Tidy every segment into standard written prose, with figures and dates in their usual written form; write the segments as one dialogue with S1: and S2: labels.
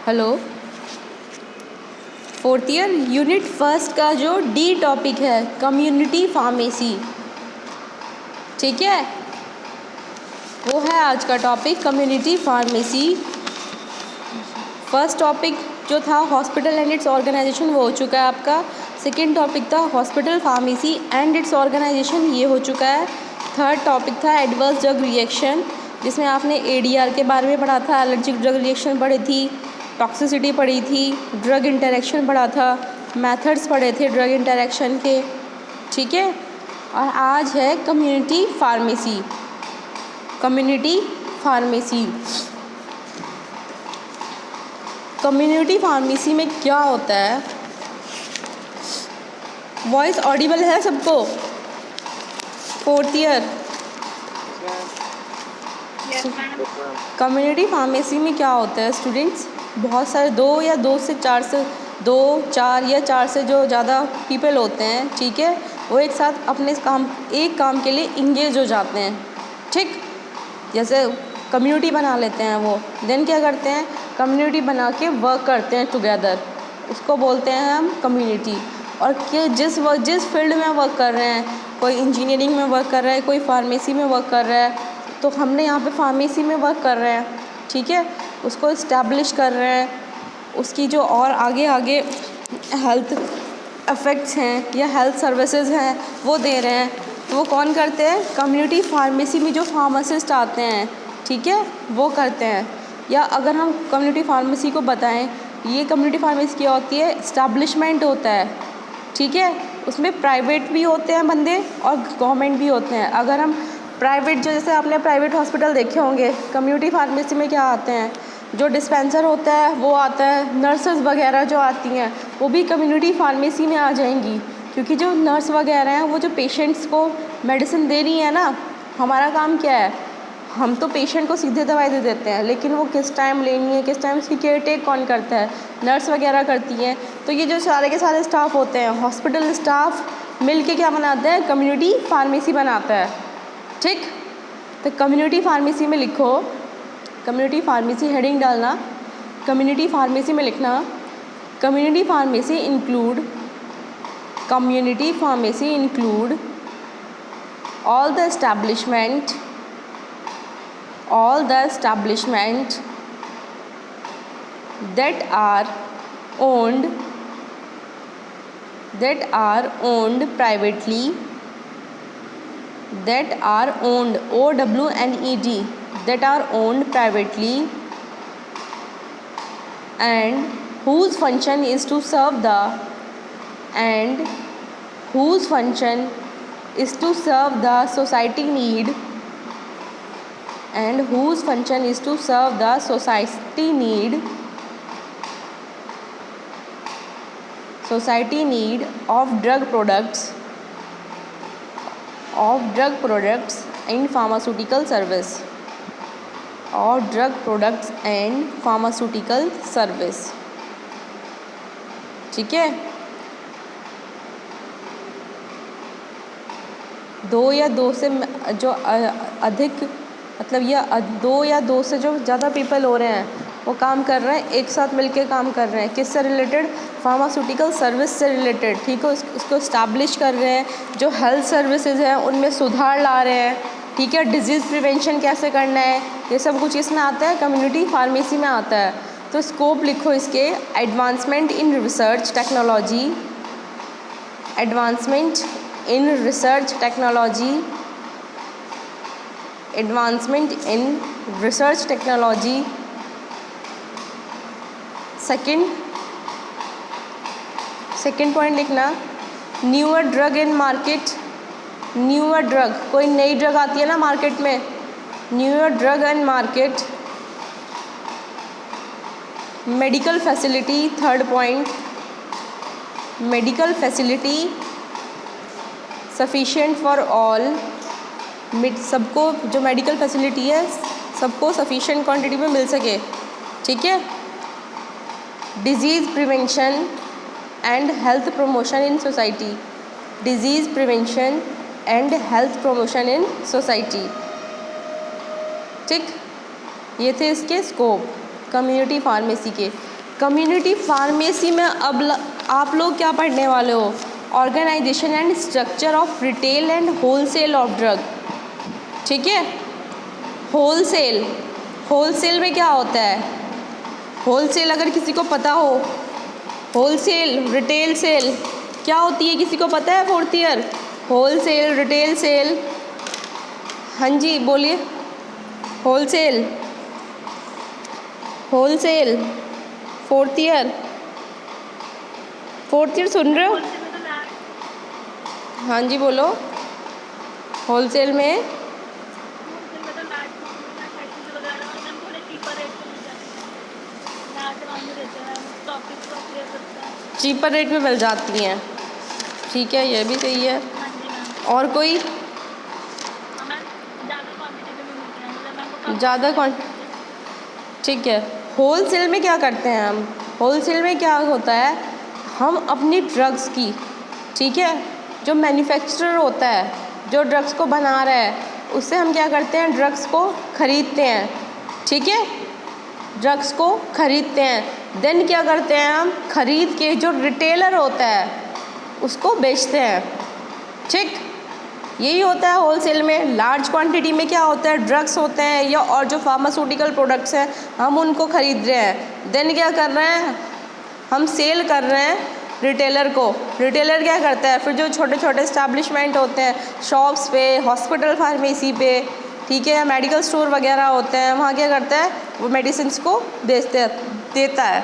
S1: Hello, fourth year unit first का जो D topic है कम्युनिटी फार्मेसी, ठीक है, वो है आज का topic community pharmacy. First topic जो था हॉस्पिटल एंड इट्स ऑर्गेनाइजेशन वो हो चुका है आपका। सेकंड टॉपिक था hospital pharmacy and its organisation, ये हो चुका है। थर्ड टॉपिक था एडवर्स ड्रग रिएक्शन, जिसमें आपने एडीआर के बारे में पढ़ा था, एलर्जिक ड्रग रिएक्शन पढ़ी थी, टॉक्सिसिटी पढ़ी थी, ड्रग इंटरेक्शन पढ़ा था, मेथड्स पढ़े थे ड्रग इंटरेक्शन के, ठीक है। और आज है community pharmacy. Community pharmacy, community pharmacy में क्या होता है? वॉइस ऑडिबल है सबको? फोर्थ ईयर कम्युनिटी फार्मेसी में क्या होता है स्टूडेंट्स? बहुत सारे दो या चार से जो ज़्यादा पीपल होते हैं, ठीक है, वो एक साथ अपने एक काम के लिए इंगेज हो जाते हैं, ठीक। जैसे कम्युनिटी बना लेते हैं वो, देन क्या करते हैं, कम्युनिटी बना के वर्क करते हैं टुगेदर, उसको बोलते हैं हम कम्युनिटी। और कि जिस फील्ड में वर्क कर रहे हैं, कोई इंजीनियरिंग में वर्क कर रहा है, कोई फार्मेसी में वर्क कर रहा है, तो हमने यहाँ पे फार्मेसी में वर्क कर रहे हैं, ठीक है, उसको इस्टेब्लिश कर रहे हैं, उसकी जो और आगे हेल्थ इफ़ेक्ट्स हैं या हेल्थ सर्विसेज हैं वो दे रहे हैं, तो वो कौन करते हैं? कम्युनिटी फार्मेसी में जो फार्मासिस्ट आते हैं, ठीक है, वो करते हैं। या अगर हम कम्युनिटी फार्मेसी को बताएं, ये कम्युनिटी फार्मेसी क्या होती है? इस्टेब्लिशमेंट होता है, ठीक है, उसमें प्राइवेट भी होते हैं बंदे और गवर्नमेंट भी होते हैं। अगर हम प्राइवेट, जो जैसे आपने प्राइवेट हॉस्पिटल देखे होंगे, कम्युनिटी फार्मेसी में क्या आते हैं? जो डिस्पेंसर होता है वो आता है, नर्सेज वगैरह जो आती हैं वो भी कम्युनिटी फार्मेसी में आ जाएंगी, क्योंकि जो नर्स वगैरह हैं वो जो पेशेंट्स को मेडिसिन दे रही है ना, हमारा काम क्या है? हम तो पेशेंट को सीधे दवाई दे देते हैं, लेकिन वो किस टाइम लेनी है, किस टाइम उसकी केयर टेक कौन करता है? नर्स वगैरह करती हैं। तो ये जो सारे के सारे स्टाफ होते हैं, हॉस्पिटल स्टाफ मिल के क्या बनाते हैं? कम्युनिटी फार्मेसी बनाता है, ठीक। तो कम्युनिटी फार्मेसी में लिखो, कम्युनिटी फार्मेसी हेडिंग डालना, कम्युनिटी फार्मेसी में लिखना, community pharmacy include all the establishment that are owned privately, that are owned privately, and whose function is to serve the society need, of drug products and pharmaceutical service, ठीक है। दो या दो से जो अधिक, मतलब ये दो या दो से जो ज़्यादा पीपल हो रहे हैं वो काम कर रहे हैं, एक साथ मिलके काम कर रहे हैं, किससे रिलेटेड? फार्मास्यूटिकल सर्विस से रिलेटेड, ठीक है, उसको इस्टेब्लिश कर रहे हैं, जो हेल्थ सर्विसेज हैं उनमें सुधार ला रहे हैं, ठीक है, डिजीज़ प्रिवेंशन कैसे करना है, ये सब कुछ इसमें आता है, कम्युनिटी फार्मेसी में आता है। तो स्कोप लिखो इसके, advancement in research technology, second point लिखना, newer drug in market, newer drug, कोई नई ड्रग आती है ना मार्केट में, newer drug in market, medical facility, third point, medical facility sufficient for all, सबको जो मेडिकल फैसिलिटी है सबको सफिशिएंट क्वांटिटी में मिल सके, ठीक है। Disease prevention and health promotion in society, ठीक। ये थे इसके स्कोप कम्युनिटी फार्मेसी के। कम्युनिटी फार्मेसी में अब आप लोग क्या पढ़ने वाले हो? Organisation and structure of retail and wholesale of drug. ठीक है, होलसेल, होलसेल में क्या होता है? होलसेल अगर किसी को पता हो, होलसेल रिटेल सेल क्या होती है, किसी को पता है? Fourth year wholesale retail sale, हाँ जी बोलिए। Wholesale, wholesale fourth year, fourth year सुन रहे हो? हाँ जी बोलो। होलसेल में चीपर रेट में मिल जाती हैं। ठीक है, ये भी सही है। और कोई ज़्यादा ठीक है। होलसेल में क्या करते हैं हम? होलसेल में क्या होता है, हम अपनी ड्रग्स की, ठीक है, जो मैन्युफैक्चरर होता है, जो ड्रग्स को बना रहा है, उससे हम क्या करते हैं, ड्रग्स को ख़रीदते हैं। ठीक है, ड्रग्स को ख़रीदते हैं, देन क्या करते हैं, हम ख़रीद के जो रिटेलर होता है उसको बेचते हैं। ठीक, यही होता है होलसेल में। लार्ज क्वांटिटी में क्या होता है, ड्रग्स होते हैं या और जो फार्मास्यूटिकल प्रोडक्ट्स हैं, हम उनको ख़रीद रहे हैं, देन क्या कर रहे हैं, हम सेल कर रहे हैं रिटेलर को। रिटेलर क्या करता है, फिर जो छोटे छोटे इस्टेब्लिशमेंट होते हैं, शॉप्स पे, हॉस्पिटल फार्मेसी पे, ठीक है, या मेडिकल स्टोर वगैरह होते हैं, वहाँ क्या करता है, वो मेडिसिन्स को देता है।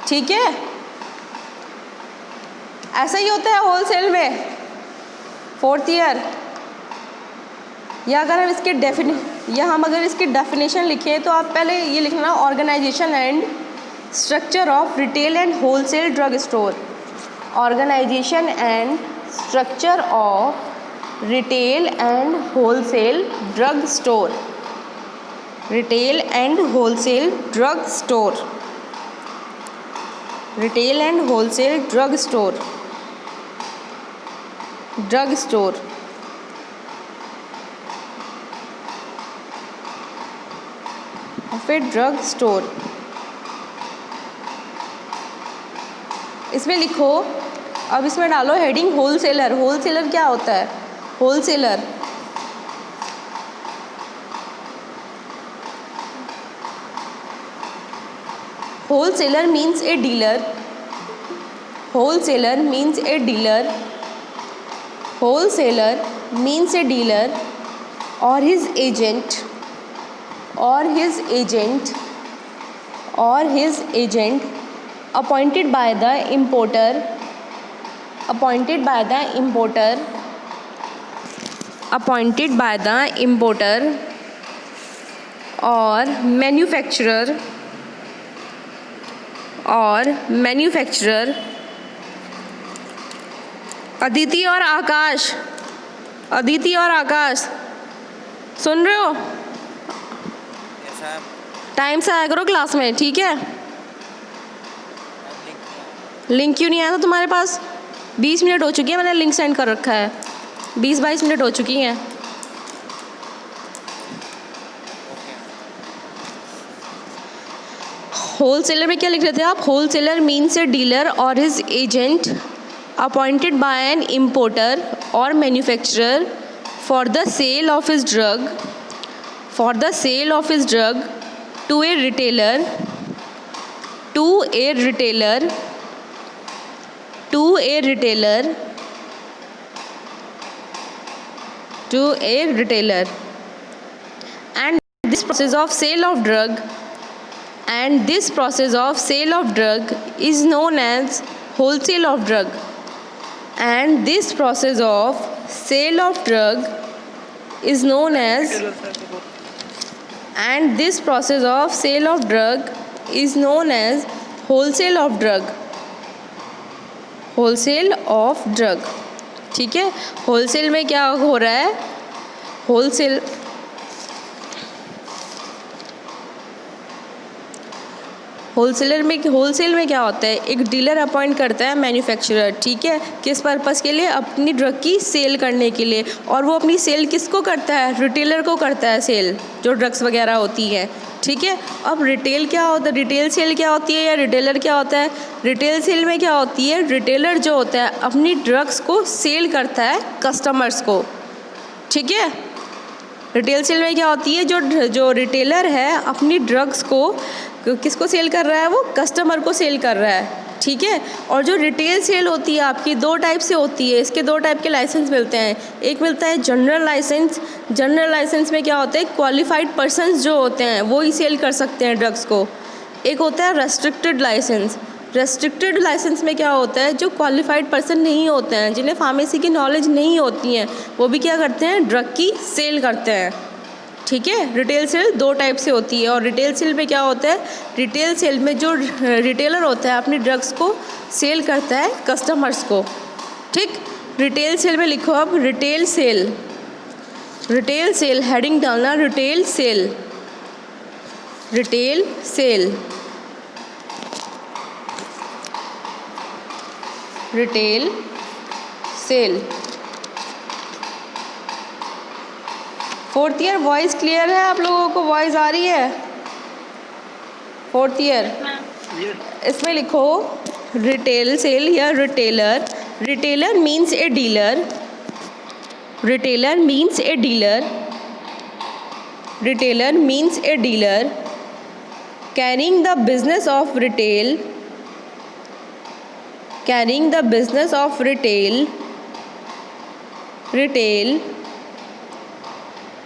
S1: ठीक है, ऐसा ही होता है होलसेल में फोर्थ ईयर। या अगर हम अगर इसकी डेफिनेशन लिखें तो आप पहले ये लिखना, organisation and structure of retail and wholesale drug store. Organisation and structure of retail and wholesale drug store. Retail and wholesale drug store. Retail and wholesale drug store. Drug store, फिर drug store. इसमें लिखो, अब इसमें डालो heading wholesaler. Wholesaler क्या होता है? Wholesaler wholesaler means a dealer. Wholesaler means a dealer. Wholesaler means a dealer or his agent appointed by the importer or manufacturer। Aditi और आकाश सुन रहे हो? टाइम से आया करो क्लास में, ठीक है? लिंक क्यों नहीं आया था तुम्हारे पास? 20 मिनट हो चुकी है, मैंने लिंक सेंड कर रखा है। 20-22 मिनट हो चुकी हैं। होलसेलर में क्या लिख रहे थे आप? होलसेलर मीन्स ए डीलर और his agent appointed by an importer or manufacturer for the sale of his drug to a retailer and this process of sale of drug is known as wholesale of drug. And this process of sale of drug is known as wholesale of drug। Wholesale of drug, ठीक है? Wholesale में क्या हो रहा है? Wholesale wholesale में क्या होता है, एक डीलर अपॉइंट करता है मैन्युफैक्चरर, ठीक है, किस पर्पज़ के लिए, अपनी ड्रग की सेल करने के लिए। और वो अपनी सेल किसको करता है, रिटेलर को करता है सेल, जो ड्रग्स वगैरह होती है, ठीक है। अब रिटेल क्या होता है, रिटेल सेल क्या होती है या रिटेलर क्या होता है, रिटेल सेल में क्या होती है, रिटेलर जो होता है अपनी ड्रग्स को सेल करता है कस्टमर्स को, ठीक है। रिटेल सेल में क्या होती है, जो रिटेलर है अपनी ड्रग्स को किसको सेल कर रहा है, वो कस्टमर को सेल कर रहा है, ठीक है। और जो रिटेल सेल होती है आपकी दो टाइप से होती है, इसके दो टाइप के लाइसेंस मिलते हैं। एक मिलता है जनरल लाइसेंस। जनरल लाइसेंस में क्या होता है, क्वालिफाइड पर्सन्स जो होते हैं वो ही सेल कर सकते हैं ड्रग्स को। एक होता है रेस्ट्रिक्टेड लाइसेंस। रेस्ट्रिक्टेड लाइसेंस में क्या होता है, जो क्वालिफाइड पर्सन नहीं होते हैं, जिन्हें फार्मेसी की नॉलेज नहीं होती है, वो भी क्या करते हैं, ड्रग की सेल करते हैं, ठीक है। रिटेल सेल दो टाइप से होती है। और रिटेल सेल में क्या होता है, रिटेल सेल में जो रिटेलर होता है अपनी ड्रग्स को सेल करता है कस्टमर्स को, ठीक। रिटेल सेल में लिखो अब retail sale. Retail sale heading डालना, retail sale, retail sale, retail sale. Fourth year voice clear है आप लोगों को, वॉइस आ रही है फोर्थ ईयर? इसमें लिखो रिटेल सेल या retailer. Retailer means a dealer. Retailer means a dealer. Retailer means a dealer carrying the business of retail, carrying the business of retail,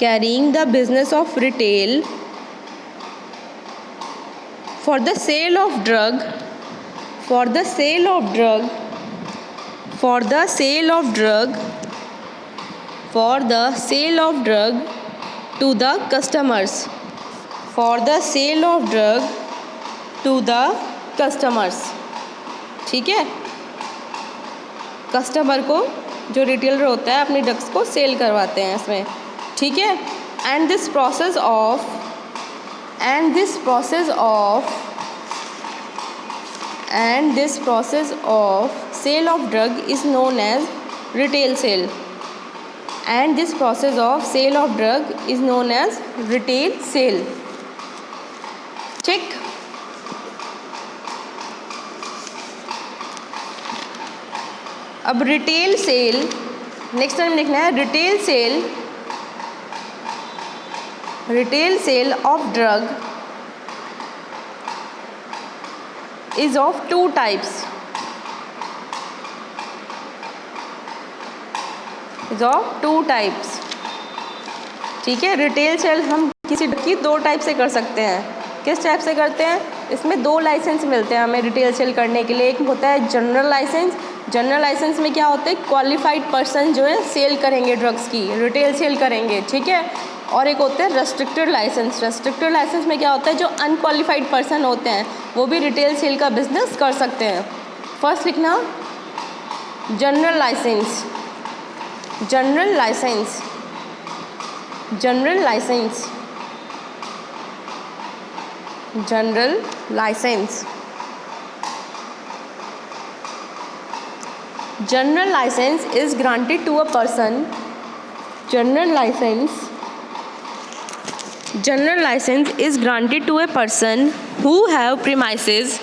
S1: carrying the business of retail for the sale of drug, for the sale of drug, for the sale of drug, for the sale of drug to the customers, for the sale of drug to the customers, ठीक है। Customer को जो retailer होता है अपनी drugs को cell करवाते हैं इसमें, ठीक है। And this process of sale of drug is known as retail sale. And this process of sale of drug is known as retail sale, ठीक। अब रिटेल सेल नेक्स्ट टाइम लिखना है, retail sale of drug is of two types, ठीक है। Retail cell हम किसी drug की दो टाइप से कर सकते हैं। किस टाइप से करते हैं, इसमें दो लाइसेंस मिलते हैं हमें रिटेल सेल करने के लिए। एक होता है जनरल लाइसेंस। जनरल लाइसेंस में क्या होता है, क्वालिफाइड पर्सन जो है सेल करेंगे ड्रग्स की, रिटेल सेल करेंगे, ठीक है। और एक होता है रेस्ट्रिक्टेड लाइसेंस। रेस्ट्रिक्टेड लाइसेंस में क्या होता है, जो अनक्वालिफाइड पर्सन होते हैं वो भी रिटेल सेल का बिजनेस कर सकते हैं। फर्स्ट लिखना general licence, general licence, general licence, general licence. General license is granted to a person. General license is granted to a person who have premises.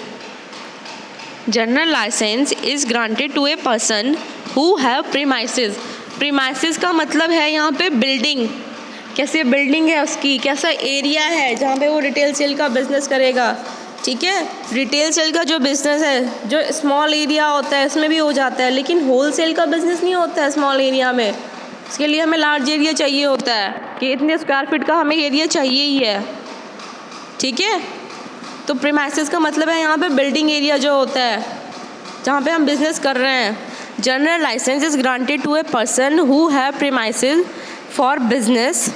S1: General license is granted to a person who have premises. Premises का मतलब है यहाँ पे building, कैसे building है उसकी, कैसा area है जहाँ पे वो रिटेल सेल का बिजनेस करेगा, ठीक है। रिटेल सेल का जो बिज़नेस है, जो स्मॉल एरिया होता है इसमें भी हो जाता है, लेकिन होल सेल का बिज़नेस नहीं होता है स्मॉल एरिया में। इसके लिए हमें लार्ज एरिया चाहिए होता है कि इतने स्क्वायर फीट का हमें एरिया चाहिए ही है, ठीक है। तो प्रीमाइसेस का मतलब है यहाँ पे बिल्डिंग एरिया जो होता है जहाँ पे हम बिज़नेस कर रहे हैं। General licence is granted to a person who have premises for business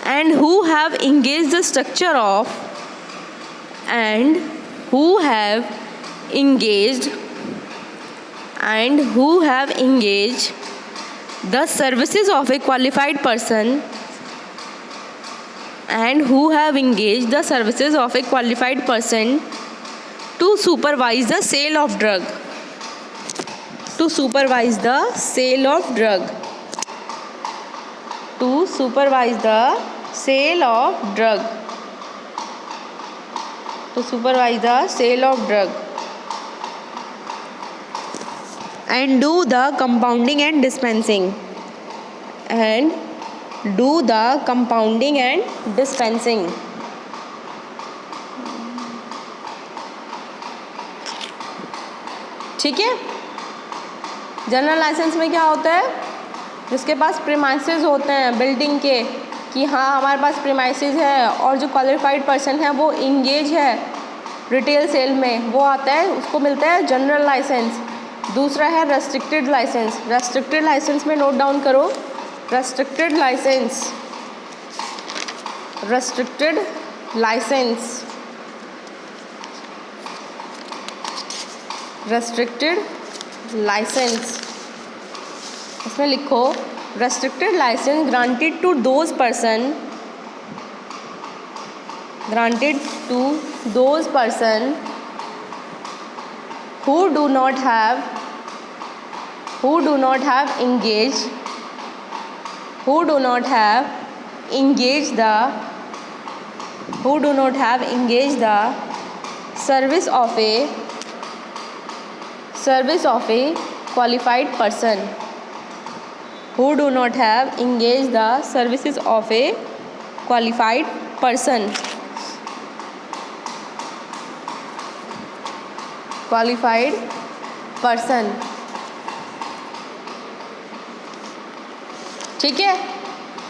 S1: and who have engage the structure of and who have engaged the services of a qualified person, and who have engaged the services of a qualified person to supervise the sale of drug, to supervise the sale of drug, to supervise the sale of drug, to supervise the sale of drug and do the compounding and dispensing, and do the compounding and dispensing. ठीक है। General licence में क्या होता है, जिसके पास premises होते हैं building के, कि हाँ हमारे पास प्रीमाइसेस है और जो क्वालिफाइड पर्सन है वो इंगेज है रिटेल सेल में, वो आता है, उसको मिलता है जनरल लाइसेंस। दूसरा है रेस्ट्रिक्टेड लाइसेंस। रेस्ट्रिक्टेड लाइसेंस में नोट डाउन करो, restricted licence, restricted licence, restricted licence. इसमें लिखो restricted licence granted to those person, granted to those person who do not have engaged, who do not have engaged the service of a qualified person, who do not have engaged the services of a qualified person, qualified person. ठीक है।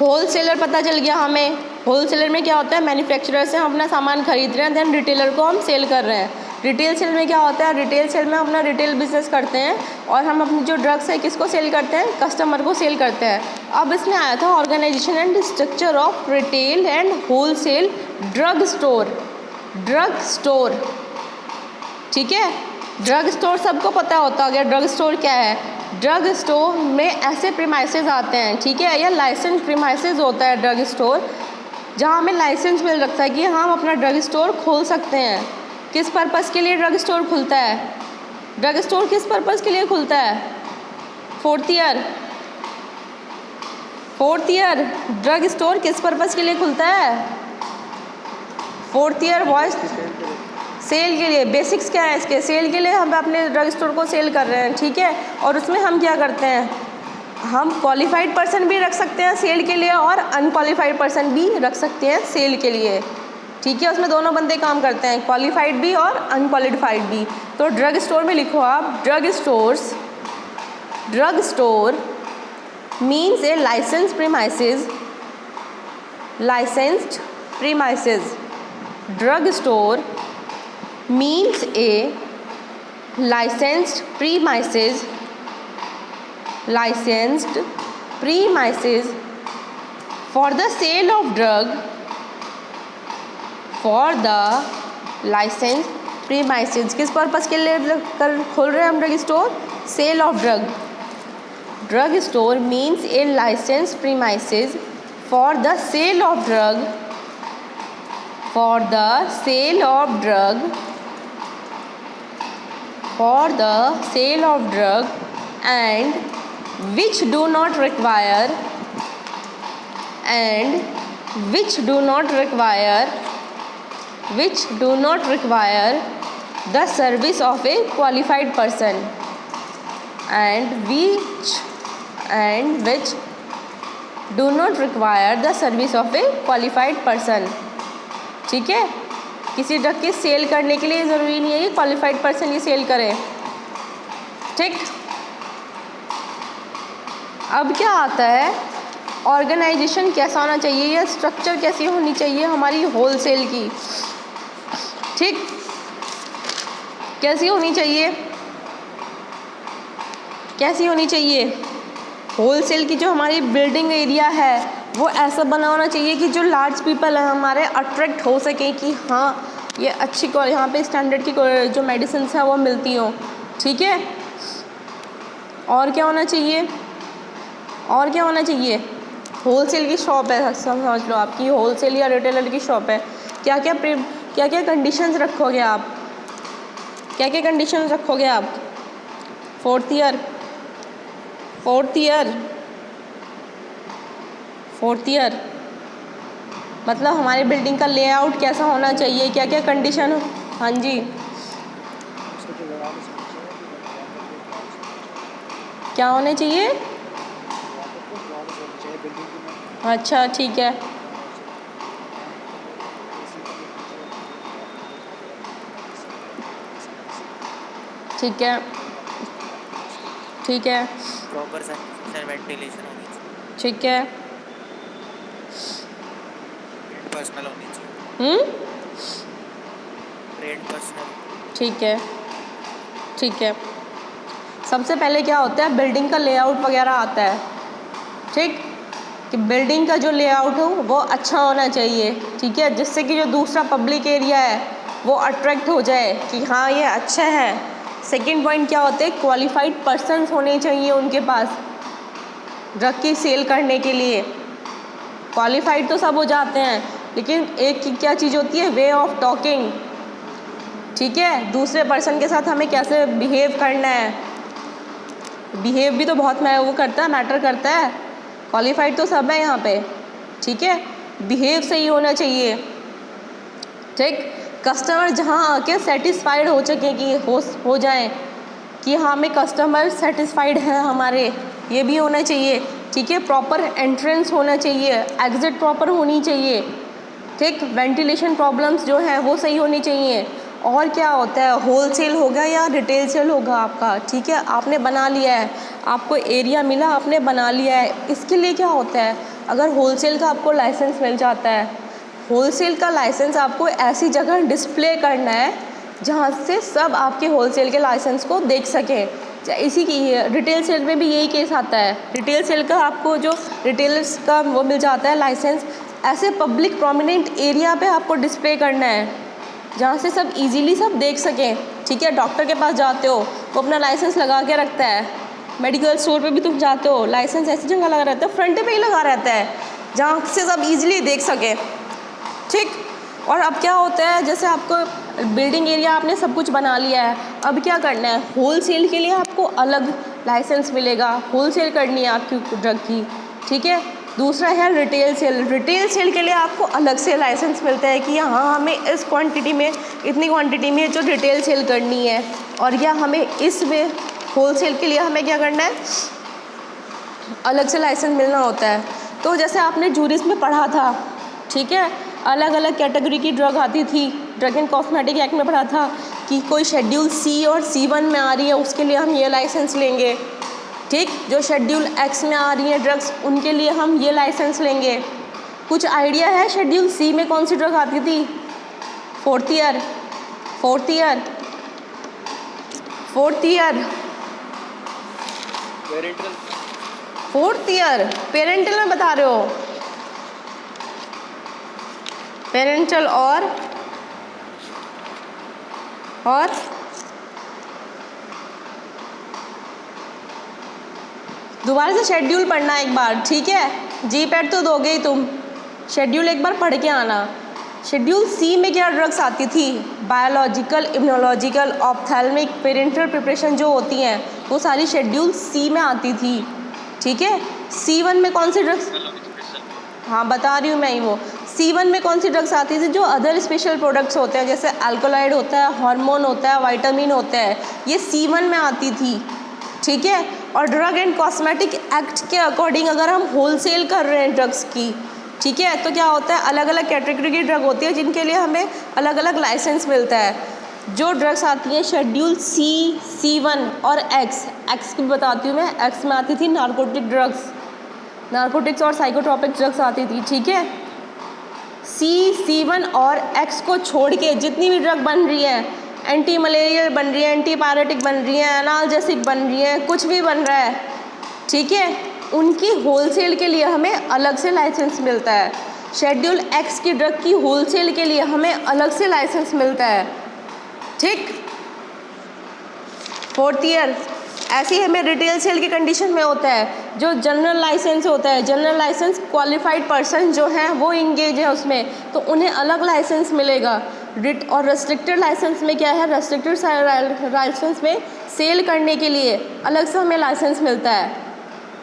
S1: Wholesaler पता चल गया हमें। Wholesaler में क्या होता है, मैन्युफैक्चरर से हम अपना सामान खरीद रहे हैं, देन रिटेलर को हम सेल कर रहे हैं। रिटेल सेल में क्या होता है, रिटेल सेल में हम अपना रिटेल बिजनेस करते हैं और हम अपनी जो ड्रग्स है किसको सेल करते हैं, कस्टमर को सेल करते हैं। अब इसमें आया था organisation and structure of retail and wholesale drug store, drug store. ठीक है। ड्रग स्टोर सबको पता होता है ड्रग स्टोर क्या है। ड्रग स्टोर में ऐसे प्रीमाइसेस आते हैं, ठीक है, या लाइसेंस प्रीमाइसेस होता है ड्रग स्टोर, जहाँ हमें लाइसेंस मिल रखता है कि हम अपना ड्रग स्टोर खोल सकते हैं। किस पर्पज़ के लिए ड्रग स्टोर खुलता है, ड्रग स्टोर किस पर्पज़ के लिए खुलता है, फोर्थ ईयर ड्रग स्टोर किस पर्पज़ के लिए खुलता है, फोर्थ ईयर बॉयज़, सेल के लिए। बेसिक्स क्या है इसके, सेल के लिए हम अपने ड्रग स्टोर को सेल कर रहे हैं, ठीक है। और उसमें हम क्या करते हैं, हम क्वालिफाइड पर्सन भी रख सकते हैं सेल के लिए और अनक्वालिफाइड पर्सन भी रख सकते हैं सेल के लिए, ठीक है। उसमें दोनों बंदे काम करते हैं, क्वालिफाइड भी और अनक्वालिफाइड भी। तो ड्रग स्टोर में लिखो आप, drug store means A licensed premises। Drug store means a licensed premises for the sale of drug, for the licensed premises। किस पर्पज़ के लिए खोल रहे हैं हम drug store, sale of drug. Drug store means a licensed premises for the sale of drug, for the sale of drug, for the sale of drug, and which do not require the service of a qualified person, and which do not require the service of a qualified person। ठीक है। किसी drug की cell करने के लिए ज़रूरी नहीं है कि क्वालिफाइड पर्सन ही सेल करे, ठीक। अब क्या आता है, ऑर्गेनाइजेशन कैसा होना चाहिए या स्ट्रक्चर कैसी होनी चाहिए हमारी होलसेल की, ठीक। कैसी होनी चाहिए होलसेल की जो हमारी बिल्डिंग एरिया है वो ऐसा बना होना चाहिए कि जो लार्ज पीपल हैं हमारे अट्रैक्ट हो सकें कि हाँ ये अच्छी यहाँ पे स्टैंडर्ड की जो मेडिसिन है वो मिलती हों, ठीक है। और क्या होना चाहिए, होलसेल की शॉप है, समझ लो आपकी होलसेल या रिटेलर की शॉप है, क्या क्या कंडीशंस रखोगे आप, क्या क्या कंडीशन रखोगे आप? फोर्थ ईयर, मतलब हमारी बिल्डिंग का लेआउट कैसा होना चाहिए, क्या क्या कंडीशन हो? हाँ जी, क्या होने चाहिए? अच्छा ठीक है, ठीक है, ठीक है,
S2: प्रॉपर सर वेंटिलेशन होनी चाहिए,
S1: ठीक है,
S2: पर्सनल होनी चाहिए, ट्रेन पर्सनल।
S1: ठीक है, ठीक है। सबसे पहले क्या होता है, बिल्डिंग का लेआउट वगैरह आता है, ठीक, कि बिल्डिंग का जो लेआउट हो वो अच्छा होना चाहिए, ठीक है, जिससे कि जो दूसरा पब्लिक एरिया है वो अट्रैक्ट हो जाए कि हाँ ये अच्छा है। सेकंड पॉइंट क्या होता है, क्वालिफाइड पर्सन्स होने चाहिए उनके पास ड्रग की सेल करने के लिए। क्वालिफाइड तो सब हो जाते हैं, लेकिन एक की क्या चीज़ होती है, वे ऑफ टॉकिंग, ठीक है, दूसरे पर्सन के साथ हमें कैसे बिहेव करना है, बिहेव भी तो बहुत मैटर करता है। क्वालिफाइड तो सब है यहाँ पे, ठीक है, बिहेव सही होना चाहिए, ठीक, कस्टमर जहाँ आके सेटिस्फाइड हो सके कि हो जाए कि हाँ हमें कस्टमर सेटिस्फाइड है हमारे, ये भी होना चाहिए, ठीक है, प्रॉपर एंट्रेंस होना चाहिए, एग्जिट प्रॉपर होनी चाहिए, ठीक, वेंटिलेशन प्रॉब्लम्स जो हैं वो सही होनी चाहिए। और क्या होता है, होलसेल होगा या रिटेल सेल होगा आपका, ठीक है, आपने बना लिया है, आपको एरिया मिला, आपने बना लिया है, इसके लिए क्या होता है, अगर होलसेल का आपको लाइसेंस मिल जाता है, होलसेल का लाइसेंस आपको ऐसी जगह डिस्प्ले करना है जहाँ से सब आपके होलसेल के लाइसेंस को देख सकें। इसी की रिटेल सेल में भी यही केस आता है, रिटेल सेल का आपको जो रिटेलर्स का वो मिल जाता है लाइसेंस, ऐसे पब्लिक प्रोमिनेंट एरिया पे आपको डिस्प्ले करना है जहाँ से सब इजीली सब देख सकें, ठीक है। डॉक्टर के पास जाते हो वो अपना लाइसेंस लगा के रखता है, मेडिकल स्टोर पे भी तुम जाते हो लाइसेंस ऐसी जगह लगा रहता है, फ्रंट पे ही लगा रहता है जहाँ से सब इजीली देख सकें, ठीक। और अब क्या होता है, जैसे आपको बिल्डिंग एरिया आपने सब कुछ बना लिया है, अब क्या करना है, होलसेल के लिए आपको अलग लाइसेंस मिलेगा, होलसेल करनी है आपकी ड्रग की, ठीक है। दूसरा है रिटेल सेल, रिटेल सेल के लिए आपको अलग से लाइसेंस मिलता है कि हाँ हमें इस क्वांटिटी में, इतनी क्वांटिटी में जो रिटेल सेल करनी है, और या हमें इस वे होलसेल के लिए हमें क्या करना है, अलग से लाइसेंस मिलना होता है। तो जैसे आपने जूरिस में पढ़ा था, ठीक है, अलग अलग कैटेगरी की ड्रग आती थी, ड्रग एंड कॉस्मेटिक एक्ट में पढ़ा था कि कोई शेड्यूल सी और C1 में आ रही है उसके लिए हम ये लाइसेंस लेंगे, ठीक, जो शेड्यूल एक्स में आ रही है ड्रग्स उनके लिए हम ये लाइसेंस लेंगे। कुछ आइडिया है शेड्यूल सी में कौन सी ड्रग आती थी? फोर्थ ईयर पेरेंटल में बता रहे हो, पेरेंटल और दोबारा से शेड्यूल पढ़ना एक बार, ठीक है, जी पैड तो दोगे ही तुम, शेड्यूल एक बार पढ़ के आना। शेड्यूल सी में क्या ड्रग्स आती थी? Biological, immunological, ophthalmic, parental preparation जो होती हैं वो सारी शेड्यूल सी में आती थी, ठीक है। C1 में कौन सी ड्रग्स, हाँ बता रही हूँ मैं ही, वो C1 में कौन सी ड्रग्स आती थी? जो अदर स्पेशल प्रोडक्ट्स होते हैं, जैसे अल्कोलाइड होता है, हार्मोन होता है, विटामिन होता है, ये C1 में आती थी, ठीक है। और ड्रग एंड कॉस्मेटिक एक्ट के अकॉर्डिंग अगर हम होलसेल कर रहे हैं ड्रग्स की, ठीक है, तो क्या होता है, अलग अलग कैटेगरी की ड्रग होती है जिनके लिए हमें अलग अलग लाइसेंस मिलता है। जो ड्रग्स आती हैं शेड्यूल C, C1 और एक्स की बताती हूँ मैं, एक्स में आती थी नारकोटिक ड्रग्स, नारकोटिक्स और साइकोट्रोपिक ड्रग्स आती थी, ठीक है। C1 और एक्स को छोड़ के जितनी भी ड्रग बन रही है, एंटी मलेरियल बन रही है, एंटीपायरेटिक बन रही है, एनाल्जेसिक बन रही है, कुछ भी बन रहा है, ठीक है, उनकी होलसेल के लिए हमें अलग से लाइसेंस मिलता है। शेड्यूल एक्स की ड्रग की होलसेल के लिए हमें अलग से लाइसेंस मिलता है, ठीक। फोर्थ ईयर ऐसी हमें रिटेल सेल की कंडीशन में होता है। जो जनरल लाइसेंस होता है, जनरल लाइसेंस क्वालिफाइड पर्सन जो हैं वो इंगेज है उसमें, तो उन्हें अलग लाइसेंस मिलेगा। और रेस्ट्रिक्टेड लाइसेंस में क्या है, रेस्ट्रिक्टेड लाइसेंस में सेल करने के लिए अलग से हमें लाइसेंस मिलता है।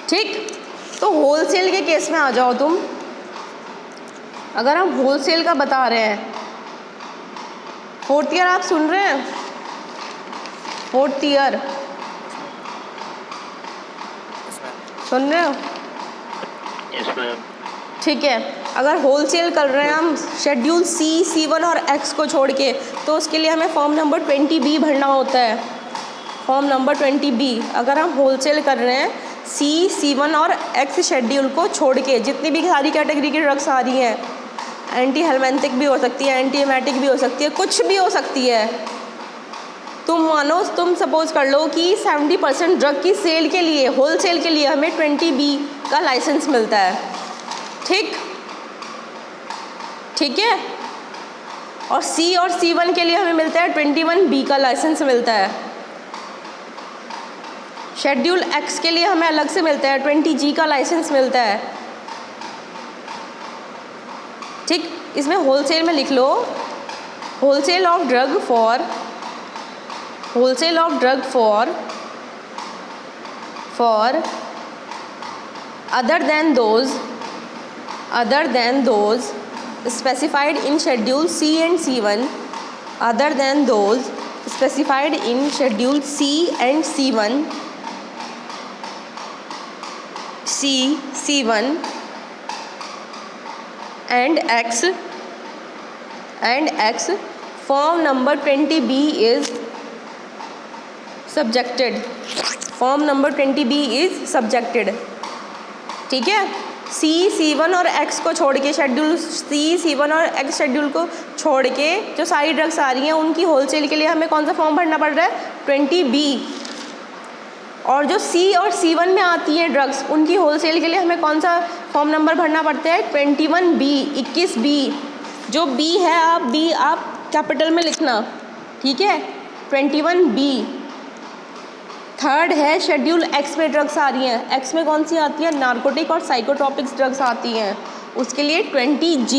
S1: ठीक, तो होलसेल के केस में आ जाओ तुम। अगर हम होलसेल का बता रहे हैं, फोर्थ ईयर आप सुन रहे हैं, फोर्थ ईयर सुन रहे हो? ठीक है, अगर होलसेल कर रहे हैं हम शेड्यूल C, C1 और X को छोड़ के, तो उसके लिए हमें फॉर्म नंबर 20B भरना होता है। फॉर्म नंबर 20B अगर हम होलसेल कर रहे हैं C, C1 और X शेड्यूल को छोड़ के, जितनी भी सारी कैटेगरी की ड्रग्स आ रही हैं, एंटी हेलमेंथिक भी हो सकती है, एंटी एमेटिक भी हो सकती है, कुछ भी हो सकती है। तुम सपोज कर लो कि 70% ड्रग की सेल के लिए, होलसेल के लिए हमें 20B का लाइसेंस मिलता है। ठीक है, और C और C1 के लिए हमें मिलता है 21B का लाइसेंस मिलता है। शेड्यूल X के लिए हमें अलग से मिलता है, 20G का लाइसेंस मिलता है। ठीक, इसमें होलसेल में लिख लो, wholesale of drug for other than those specified in schedule C and C1, other than those specified in schedule C and C1, C1 and X, form number 20B is subjected. Form number 20B is subjected. ठीक है, C, C1 और X को छोड़ के, schedule C, C1 और X schedule को छोड़ के जो सारी ड्रग्स आ रही हैं, उनकी होलसेल के लिए हमें कौन सा फॉर्म भरना पड़ रहा है, 20B। और जो C और C1 में आती हैं ड्रग्स, उनकी होलसेल के लिए हमें कौन सा फॉर्म नंबर भरना पड़ता है, 21B, 21B। जो B है आप कैपिटल में लिखना। ठीक है, 21B। थर्ड है शेड्यूल X में ड्रग्स आ रही हैं, X में कौन सी आती है, नार्कोटिक और साइकोट्रॉपिक्स ड्रग्स आती हैं, उसके लिए 20G।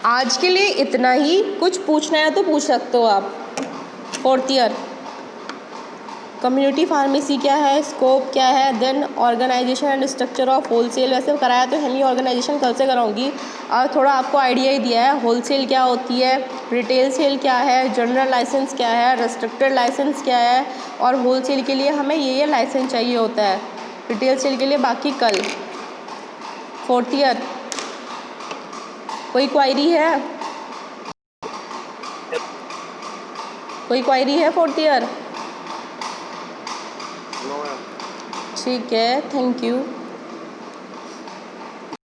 S1: आज के लिए इतना ही। कुछ पूछना है तो पूछ सकते हो आप। फोर्थ ईयर कम्युनिटी फार्मेसी क्या है, स्कोप क्या है, then organisation and structure of wholesale. वैसे कराया तो है नहीं, ऑर्गेनाइजेशन कल से कराऊंगी, और थोड़ा आपको आइडिया ही दिया है। होलसेल क्या होती है, रिटेल सेल क्या है, जनरल लाइसेंस क्या है, रेस्ट्रिक्टेड लाइसेंस क्या है, और होलसेल के लिए हमें ये लाइसेंस चाहिए होता है, रिटेल सेल के लिए बाकी कल। फोर्थ ईयर कोई क्वायरी है, फोर्थ ईयर? ठीक है, थैंक यू।